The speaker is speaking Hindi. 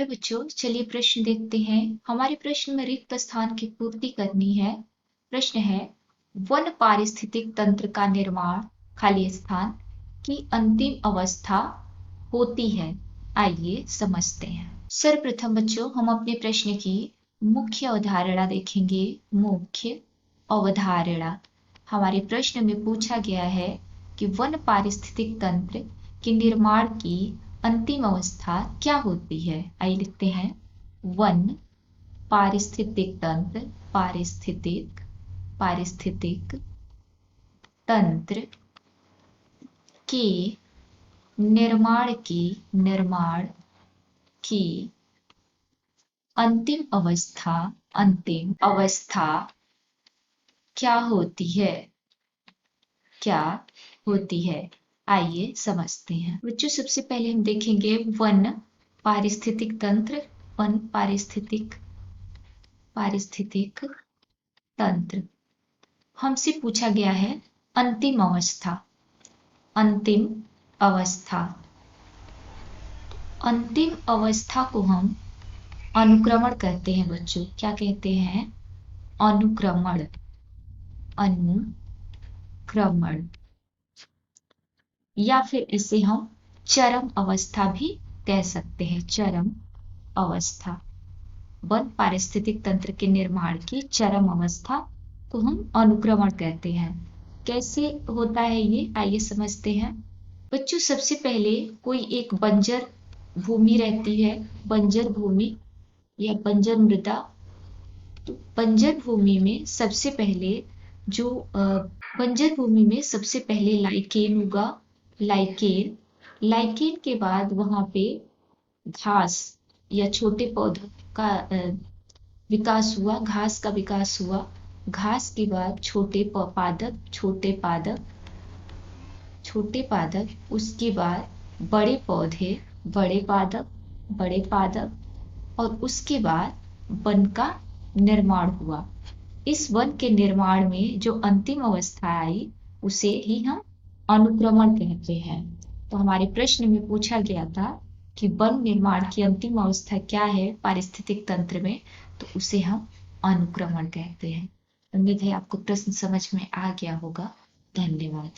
हेलो बच्चों, चलिए प्रश्न देखते हैं। हमारे प्रश्न में रिक्त स्थान की पूर्ति करनी है। प्रश्न है, वन पारिस्थितिक तंत्र का निर्माण खाली स्थान की अंतिम अवस्था होती है। आइए समझते हैं। सर्वप्रथम बच्चों हम अपने प्रश्न की मुख्य अवधारणा देखेंगे। मुख्य अवधारणा हमारे प्रश्न में पूछा गया है कि वन पारिस्थितिक तंत्र के निर्माण की अंतिम अवस्था क्या होती है। आइए लिखते हैं, वन पारिस्थितिक तंत्र पारिस्थितिक तंत्र के निर्माण की अंतिम अवस्था क्या होती है। आइए समझते हैं बच्चों। सबसे पहले हम देखेंगे वन पारिस्थितिक तंत्र। वन पारिस्थितिक तंत्र हमसे पूछा गया है अंतिम अवस्था। अंतिम अवस्था को हम अनुक्रमण कहते हैं बच्चों। क्या कहते हैं? अनुक्रमण या फिर इसे हम चरम अवस्था भी कह सकते हैं। चरम अवस्था, वन पारिस्थितिक तंत्र के निर्माण की चरम अवस्था को हम अनुक्रमण कहते हैं। कैसे होता है ये, आइए समझते हैं बच्चों। सबसे पहले कोई एक बंजर भूमि रहती है, बंजर भूमि या बंजर मृदा। तो बंजर भूमि में सबसे पहले लाइकेन उगा। लाइकेन के बाद वहां पे घास या छोटे पौधों का विकास हुआ। घास का विकास हुआ। घास के बाद छोटे पादप, उसके बाद बड़े पौधे, बड़े पादप और उसके बाद वन का निर्माण हुआ। इस वन के निर्माण में जो अंतिम अवस्था आई उसे ही हम अनुक्रमण कहते हैं। तो हमारे प्रश्न में पूछा गया था कि वन निर्माण की अंतिम अवस्था क्या है पारिस्थितिक तंत्र में, तो उसे हम अनुक्रमण कहते हैं। उम्मीद है आपको प्रश्न समझ में आ गया होगा। धन्यवाद।